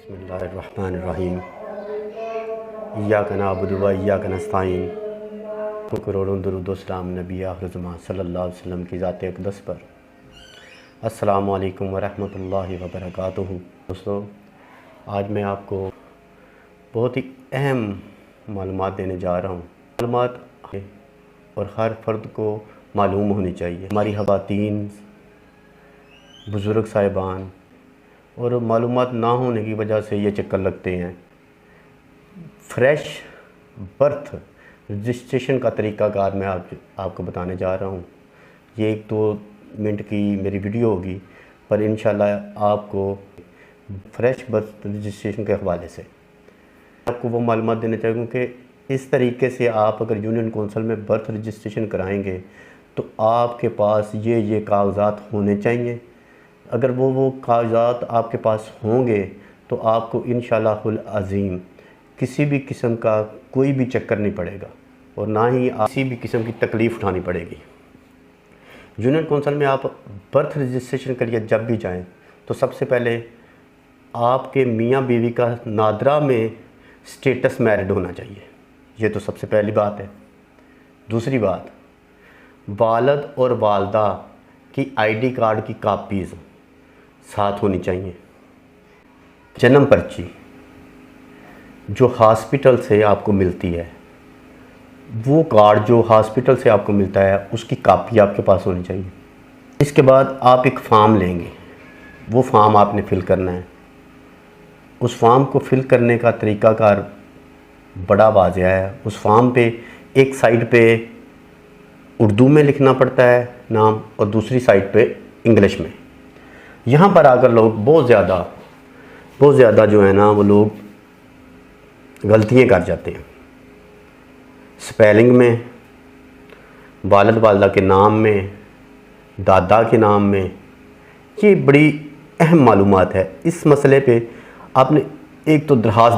बिस्मिल्लाहिर्रहमानिर्रहीम। इय्याका नअबुदु व इय्याका नस्तईन। करोड़ों दुरूद व सलाम नबी आखिर ज़मान सल्लल्लाहु अलैहि वसल्लम की ज़ात अक़दस पर। अस्सलामु अलैकुम व रहमतुल्लाहि व बरकातुहू। दोस्तों, आज मैं आपको बहुत ही अहम मालूमात देने जा रहा हूँ। मालूमात और हर फ़र्द को मालूम होनी चाहिए। हमारी ख़वातीन, बुज़ुर्ग साहिबान और मालूमात ना होने की वजह से ये चक्कर लगते हैं। फ्रेश बर्थ रजिस्ट्रेशन का तरीक़ाकार मैं आपको बताने जा रहा हूँ। ये 1-2 मिनट की मेरी वीडियो होगी, पर इंशाल्लाह आपको फ्रेश बर्थ रजिस्ट्रेशन के हवाले से आपको वो मालूमात देना चाहूँगा कि इस तरीके से आप अगर यूनियन कौंसिल में बर्थ रजिस्ट्रेशन कराएंगे तो आपके पास ये कागज़ात होने चाहिए। अगर वो कागज़ात आपके पास होंगे तो आपको इंशाअल्लाहुल अज़ीम किसी भी किस्म का कोई भी चक्कर नहीं पड़ेगा और ना ही किसी भी किस्म की तकलीफ़ उठानी पड़ेगी। यूनियन कौंसिल में आप बर्थ रजिस्ट्रेशन के लिए जब भी जाएं तो सबसे पहले आपके मियाँ बीवी का नादरा में स्टेटस मैरिड होना चाहिए। ये तो सबसे पहली बात है। दूसरी बात, वालिद और वालदा की आईडी कार्ड की कापीज़ साथ होनी चाहिए। जन्म पर्ची जो हॉस्पिटल से आपको मिलती है, वो कार्ड जो हॉस्पिटल से आपको मिलता है उसकी कापी आपके पास होनी चाहिए। इसके बाद आप एक फ़ार्म लेंगे, वो फ़ार्म आपने फ़िल करना है। उस फ़ार्म को फ़िल करने का तरीक़ाकार बड़ा वाज़ेह है। उस फ़ार्म पे एक साइड पे उर्दू में लिखना पड़ता है नाम और दूसरी साइड पे इंग्लिश में। यहाँ पर आकर लोग बहुत ज़्यादा जो है ना, वो लोग गलतियाँ कर जाते हैं। स्पेलिंग में, वालिद वालदा के नाम में, दादा के नाम में, ये बड़ी अहम मालूमात है। इस मसले पे आपने एक तो दरख्वास्त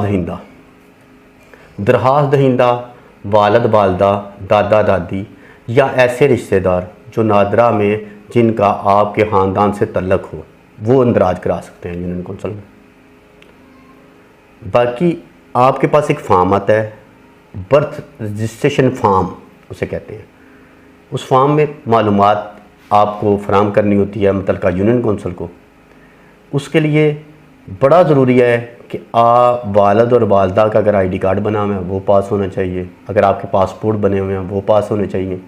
दहिंदा वालिद वालदा, दादा दादी या ऐसे रिश्तेदार जो नादरा में जिनका आपके ख़ानदान से तल्लक़ हो, वो इंदराज करा सकते हैं यूनियन कौंसिल में। बाकी आपके पास एक फ़ार्म आता है, बर्थ रजिस्ट्रेशन फ़ार्म उसे कहते हैं। उस फ़ार्म में मालूमात आपको फराहम करनी होती है मुतल्लिका यूनियन कौंसिल को। उसके लिए बड़ा ज़रूरी है कि वालिद और वालदा का अगर आईडी कार्ड बना हुआ है वो पास होना चाहिए। अगर आपके पासपोर्ट बने हुए हैं वो पास होने चाहिए।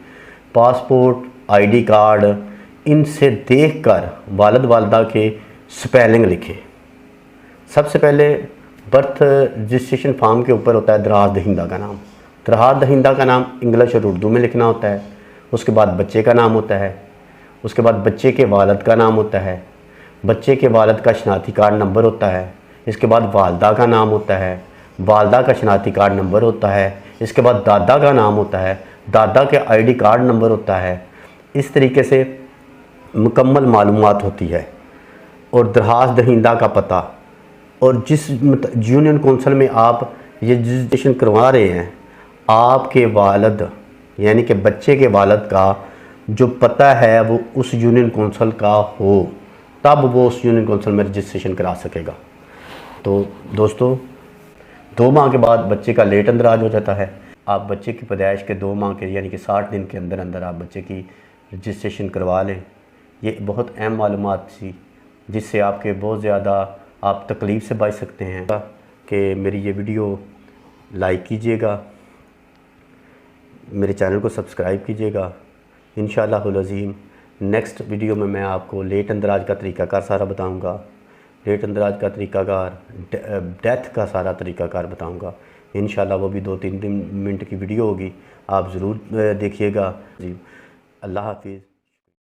पासपोर्ट, आईडी कार्ड, इनसे देखकर वालिद वालदा के स्पेलिंग लिखें। सबसे पहले बर्थ रजिस्ट्रेशन फॉर्म के ऊपर होता है दरख्वास्त दहिंदा का नाम। दरख्वास्त दहिंदा का नाम इंग्लिश और उर्दू में लिखना होता है। उसके बाद बच्चे का नाम होता है। उसके बाद बच्चे के वालिद का नाम होता है। बच्चे के वालिद का शनाख्ती कार्ड नंबर होता है। इसके बाद वालदा का नाम होता है। वालदा का शनाख्ती कार्ड नंबर होता है। इसके बाद दादा का नाम होता है। दादा के आईडी कार्ड नंबर होता है। इस तरीके से मुकम्मल मालूमात होती है। और दरख्वास्त दहिंदा का पता, और जिस यूनियन कौंसिल में आप ये रजिस्ट्रेशन करवा रहे हैं, आपके वालिद यानी कि बच्चे के वालिद का जो पता है वो उस यूनियन कौंसिल का हो, तब वो उस यूनियन कौंसिल में रजिस्ट्रेशन करा सकेगा। तो दोस्तों, 2 माह के बाद बच्चे का लेट इंदराज हो जाता है। आप बच्चे की पैदाइश के 2 माह के यानी कि 60 दिन के अंदर अंदर आप बच्चे की रजिस्ट्रेशन करवा लें। ये बहुत अहम मालूमात थी जिससे आपके बहुत ज़्यादा आप तकलीफ़ से बच सकते हैं। कि मेरी ये वीडियो लाइक कीजिएगा, मेरे चैनल को सब्सक्राइब कीजिएगा। इंशाअल्लाहुल अज़ीम नेक्स्ट वीडियो में मैं आपको लेट इंदराज का तरीक़ाकार सारा बताऊंगा। लेट इंदराज का तरीक़ाकार, डेथ का सारा तरीक़ाकार बताऊंगा। इंशाअल्लाह वो भी 2-3 मिनट की वीडियो होगी, आप ज़रूर देखिएगा जी। अल्लाह हाफ़िज़।